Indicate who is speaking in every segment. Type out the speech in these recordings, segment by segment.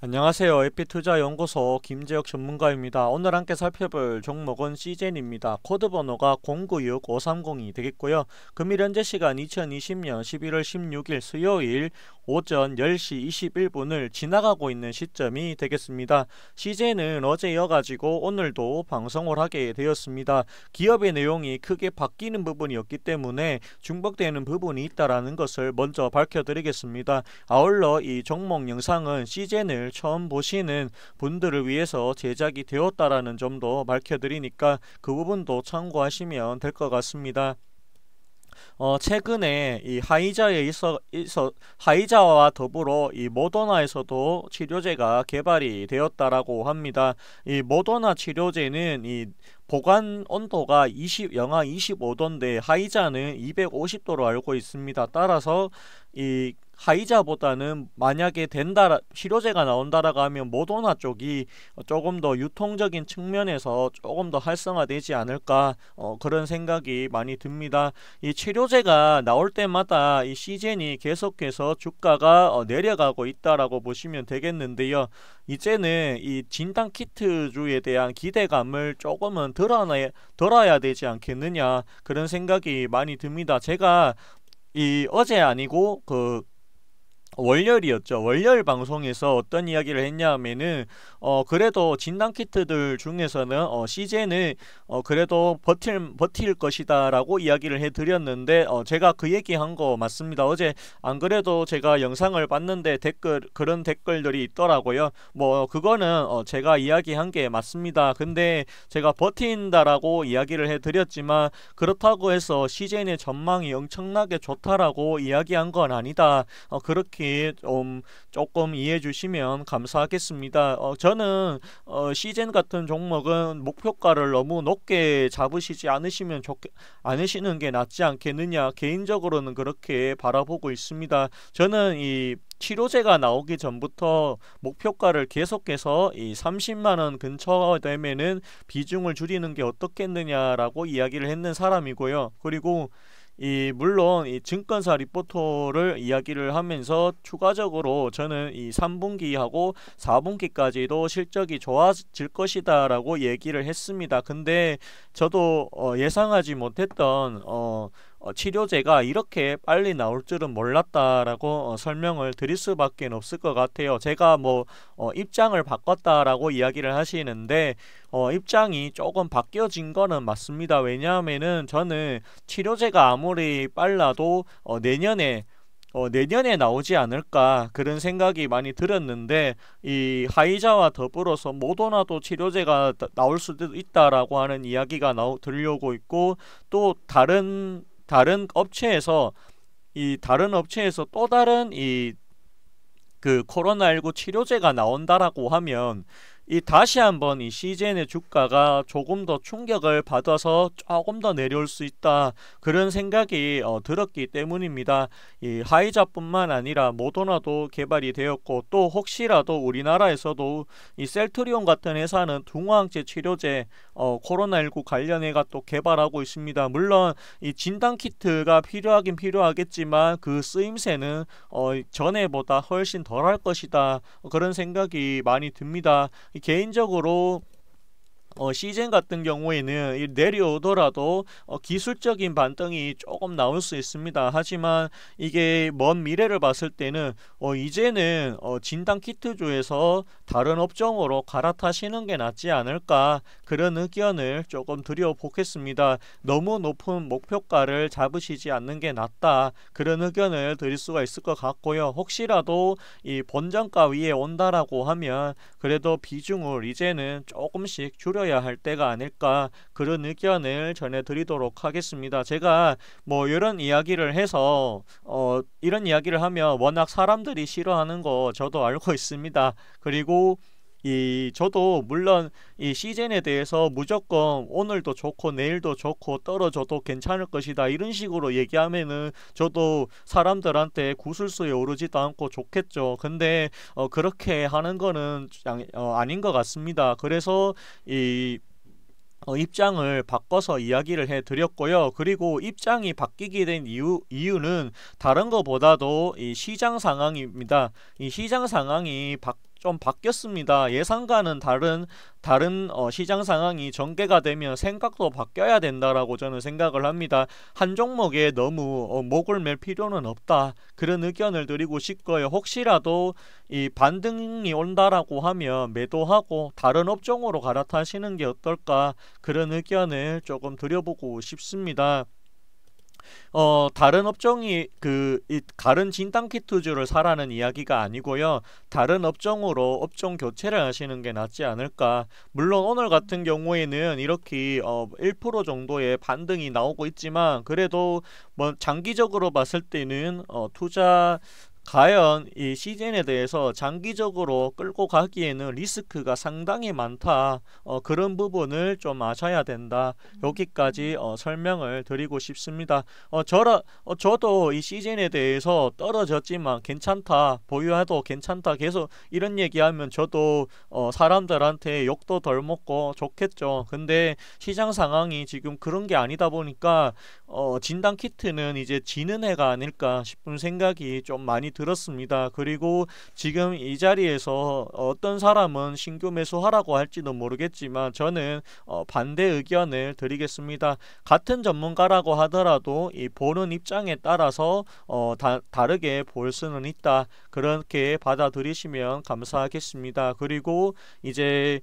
Speaker 1: 안녕하세요. 에피투자연구소 김재혁 전문가입니다. 오늘 함께 살펴볼 종목은 시젠입니다. 코드 번호가 096530이 되겠고요. 금일 현재 시간 2020년 11월 16일 수요일 오전 10시 21분을 지나가고 있는 시점이 되겠습니다. 시젠은 어제 이어가지고 오늘도 방송을 하게 되었습니다. 기업의 내용이 크게 바뀌는 부분이 없기 때문에 중복되는 부분이 있다는 것을 먼저 밝혀드리겠습니다. 아울러 이 종목 영상은 시젠을 처음 보시는 분들을 위해서 제작이 되었다라는 점도 밝혀드리니까 그 부분도 참고하시면 될 것 같습니다. 최근에 이 하이자와 더불어 이 모더나에서도 치료제가 개발이 되었다라고 합니다. 이 모더나 치료제는 이 보관 온도가 영하 25도인데 하이자는 250도로 알고 있습니다. 따라서 이 하이자보다는 만약에 치료제가 나온다라고 하면 모더나 쪽이 조금 더 유통적인 측면에서 조금 더 활성화되지 않을까 그런 생각이 많이 듭니다. 이 치료제가 나올 때마다 이 시젠이 계속해서 주가가 내려가고 있다라고 보시면 되겠는데요. 이제는 이 진단키트주에 대한 기대감을 조금은 덜어야 되지 않겠느냐 그런 생각이 많이 듭니다. 제가 어제 아니고 월요일이었죠. 월요일 방송에서 어떤 이야기를 했냐면은 그래도 진단키트들 중에서는 시젠은 그래도 버틸 것이다 라고 이야기를 해드렸는데 제가 그 얘기한 거 맞습니다. 어제 안 그래도 제가 영상을 봤는데 그런 댓글들이 있더라고요. 뭐 그거는 제가 이야기한 게 맞습니다. 근데 제가 버틴다라고 이야기를 해드렸지만 그렇다고 해서 시젠의 전망이 엄청나게 좋다라고 이야기한 건 아니다. 그렇게 조금 이해해 주시면 감사하겠습니다. 저는 시젠 같은 종목은 목표가를 너무 높게 잡으시지 않으시는 게 낫지 않겠느냐 개인적으로는 그렇게 바라보고 있습니다. 저는 이 치료제가 나오기 전부터 목표가를 계속해서 이 30만원 근처 되면은 비중을 줄이는 게 어떻겠느냐라고 이야기를 했는 사람이고요. 그리고 물론 이 증권사 리포터를 이야기를 하면서 추가적으로 저는 이 3분기하고 4분기까지도 실적이 좋아질 것이다 라고 얘기를 했습니다. 근데 저도 예상하지 못했던 치료제가 이렇게 빨리 나올 줄은 몰랐다라고 설명을 드릴 수밖에 없을 것 같아요. 제가 입장을 바꿨다라고 이야기를 하시는데 입장이 조금 바뀌어진 거는 맞습니다. 왜냐하면은 저는 치료제가 아무리 빨라도 내년에 나오지 않을까 그런 생각이 많이 들었는데 이 하이자와 더불어서 모더나도 치료제가 나올 수도 있다라고 하는 이야기가 들려오고 있고 또 다른 업체에서 또 다른 코로나19 치료제가 나온다라고 하면 다시 한번 이 시젠의 주가가 조금 더 충격을 받아서 조금 더 내려올 수 있다 그런 생각이 들었기 때문입니다. 이 하이자뿐만 아니라 모더나도 개발이 되었고 또 혹시라도 우리나라에서도 이 셀트리온 같은 회사는 둥화항체 치료제 코로나19 관련해가 또 개발하고 있습니다. 물론 이 진단키트가 필요하긴 필요하겠지만 그 쓰임새는 전에보다 훨씬 덜할 것이다 그런 생각이 많이 듭니다. 개인적으로 시젠 같은 경우에는 내려오더라도 기술적인 반등이 조금 나올 수 있습니다. 하지만 이게 먼 미래를 봤을 때는 이제는 진단키트주에서 다른 업종으로 갈아타시는 게 낫지 않을까 그런 의견을 조금 드려보겠습니다. 너무 높은 목표가를 잡으시지 않는 게 낫다 그런 의견을 드릴 수가 있을 것 같고요. 혹시라도 이 본전가 위에 온다라고 하면 그래도 비중을 이제는 조금씩 줄여야 할 때가 아닐까 그런 의견을 전해드리도록 하겠습니다. 제가 이런 이야기를 해서 이런 이야기를 하면 워낙 사람들이 싫어하는 거 저도 알고 있습니다. 그리고 저도 물론 이 시즌에 대해서 무조건 오늘도 좋고 내일도 좋고 떨어져도 괜찮을 것이다 이런 식으로 얘기하면은 저도 사람들한테 구슬수에 오르지도 않고 좋겠죠. 근데 그렇게 하는 거는 아닌 것 같습니다. 그래서 입장을 바꿔서 이야기를 해드렸고요. 그리고 입장이 바뀌게 된 이유는 다른 것보다도 이 시장 상황입니다. 이 시장 상황이 좀 바뀌었습니다. 예상과는 다른 시장 상황이 전개가 되면 생각도 바뀌어야 된다라고 저는 생각을 합니다. 한 종목에 너무 목을 맬 필요는 없다. 그런 의견을 드리고 싶고요. 혹시라도 이 반등이 온다라고 하면 매도하고 다른 업종으로 갈아타시는 게 어떨까, 그런 의견을 조금 드려보고 싶습니다. 다른 업종이 다른 진단키트주를 사라는 이야기가 아니고요. 다른 업종으로 업종 교체를 하시는 게 낫지 않을까. 물론 오늘 같은 경우에는 이렇게 1% 정도의 반등이 나오고 있지만, 그래도 뭐 장기적으로 봤을 때는 과연 이 시즌에 대해서 장기적으로 끌고 가기에는 리스크가 상당히 많다. 그런 부분을 좀 아셔야 된다. 여기까지 설명을 드리고 싶습니다. 저도 이 시즌에 대해서 떨어졌지만 괜찮다, 보유해도 괜찮다, 계속 이런 얘기하면 저도 사람들한테 욕도 덜 먹고 좋겠죠. 근데 시장 상황이 지금 그런 게 아니다 보니까 진단키트는 이제 지는 해가 아닐까 싶은 생각이 좀 많이 들었습니다. 그리고 지금 이 자리에서 어떤 사람은 신규 매수하라고 할지도 모르겠지만 저는 반대 의견을 드리겠습니다. 같은 전문가라고 하더라도 이 보는 입장에 따라서 다르게 볼 수는 있다. 그렇게 받아들이시면 감사하겠습니다. 그리고 이제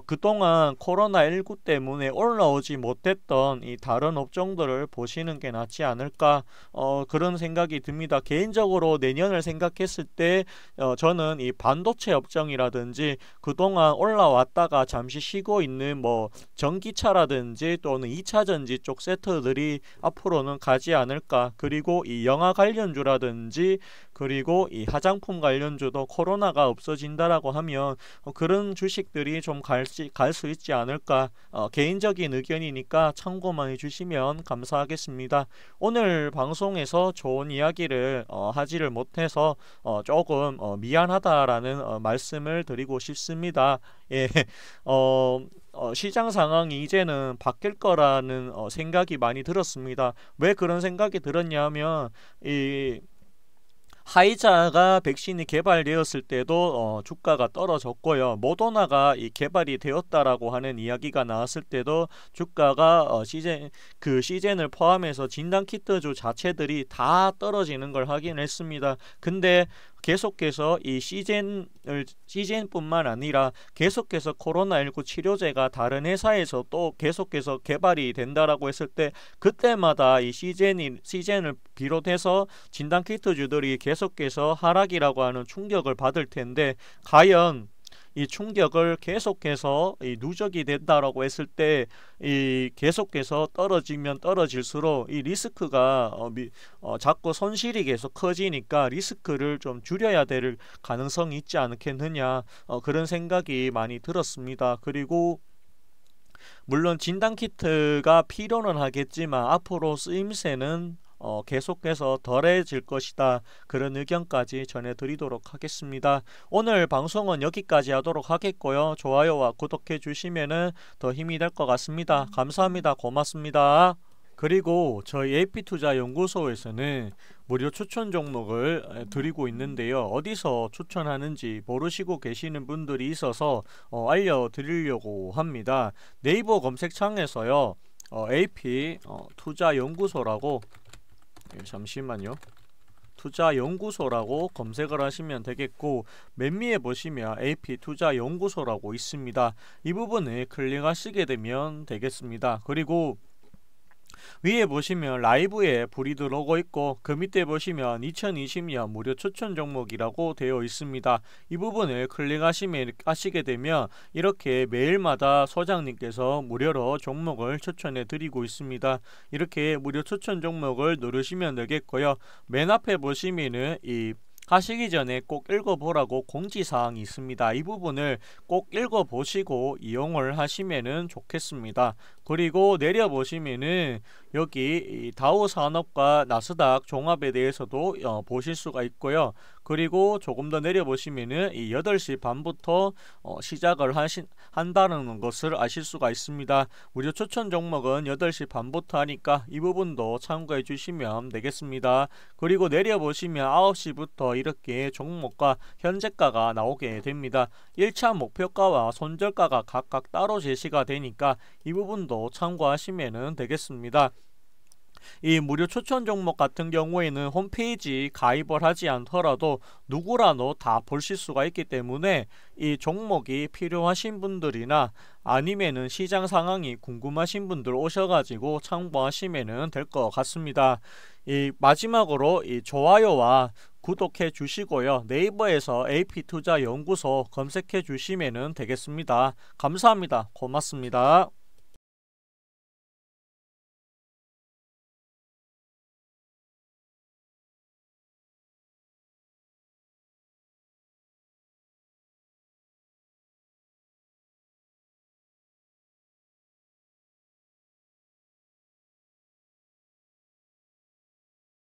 Speaker 1: 그동안 코로나19 때문에 올라오지 못했던 이 다른 업종들을 보시는 게 낫지 않을까, 그런 생각이 듭니다. 개인적으로 내년을 생각했을 때 저는 이 반도체 업종이라든지 그동안 올라왔다가 잠시 쉬고 있는 뭐 전기차라든지 또는 2차전지 쪽 세트들이 앞으로는 가지 않을까. 그리고 이 영화 관련주라든지 그리고 이 화장품 관련주도 코로나가 없어진다라고 하면 그런 주식들이 좀 갈 수 있지 않을까. 개인적인 의견이니까 참고만 해주시면 감사하겠습니다. 오늘 방송에서 좋은 이야기를 하지를 못해서 조금 미안하다라는 말씀을 드리고 싶습니다. 예, 시장 상황이 이제는 바뀔 거라는 생각이 많이 들었습니다. 왜 그런 생각이 들었냐면 화이자가 백신이 개발되었을 때도 주가가 떨어졌고요. 모더나가 개발이 되었다라고 하는 이야기가 나왔을 때도 주가가 시젠을 포함해서 진단키트주 자체들이 다 떨어지는 걸 확인했습니다. 근데 계속해서 이 시젠뿐만 아니라 계속해서 코로나19 치료제가 다른 회사에서 또 계속해서 개발이 된다라고 했을 때 그때마다 이 시젠을 비롯해서 진단키트주들이 계속해서 하락이라고 하는 충격을 받을 텐데, 과연 이 충격을 계속해서 누적이 된다라고 했을 때 계속해서 떨어지면 떨어질수록 이 리스크가 자꾸 손실이 계속 커지니까 리스크를 좀 줄여야 될 가능성이 있지 않겠느냐, 그런 생각이 많이 들었습니다. 그리고 물론 진단키트가 필요는 하겠지만 앞으로 쓰임새는 계속해서 덜해질 것이다. 그런 의견까지 전해드리도록 하겠습니다. 오늘 방송은 여기까지 하도록 하겠고요. 좋아요와 구독해 주시면 더 힘이 될 것 같습니다. 감사합니다. 고맙습니다. 그리고 저희 AP투자연구소에서는 무료 추천 종목을 드리고 있는데요. 어디서 추천하는지 모르시고 계시는 분들이 있어서 알려드리려고 합니다. 네이버 검색창에서요. AP 투자연구소라고, 잠시만요. 투자연구소라고 검색을 하시면 되겠고, 맨 위에 보시면 AP 투자연구소라고 있습니다. 이 부분을 클릭하시게 되면 되겠습니다. 그리고 위에 보시면 라이브에 불이 들어오고 있고 그 밑에 보시면 2020년 무료 추천 종목이라고 되어 있습니다. 이 부분을 클릭하시게 되면 이렇게 매일마다 소장님께서 무료로 종목을 추천해 드리고 있습니다. 이렇게 무료 추천 종목을 누르시면 되겠고요. 맨 앞에 보시면은 하시기 전에 꼭 읽어보라고 공지사항이 있습니다. 이 부분을 꼭 읽어보시고 이용을 하시면 좋겠습니다. 그리고 내려보시면은 여기 다우산업과 나스닥 종합에 대해서도 보실 수가 있고요. 그리고 조금 더 내려보시면은 이 8시 반부터 시작을 한다는 것을 아실 수가 있습니다. 무료 추천 종목은 8시 반부터 하니까 이 부분도 참고해 주시면 되겠습니다. 그리고 내려보시면 9시부터 이렇게 종목과 현재가가 나오게 됩니다. 1차 목표가와 손절가가 각각 따로 제시가 되니까 이 부분도 참고하시면 되겠습니다. 이 무료 추천 종목 같은 경우에는 홈페이지 가입을 하지 않더라도 누구라도 다 보실 수가 있기 때문에 이 종목이 필요하신 분들이나 아니면은 시장 상황이 궁금하신 분들 오셔가지고 참고하시면 될 것 같습니다. 이 마지막으로 이 좋아요와 구독해 주시고요. 네이버에서 AP투자연구소 검색해 주시면 되겠습니다. 감사합니다. 고맙습니다.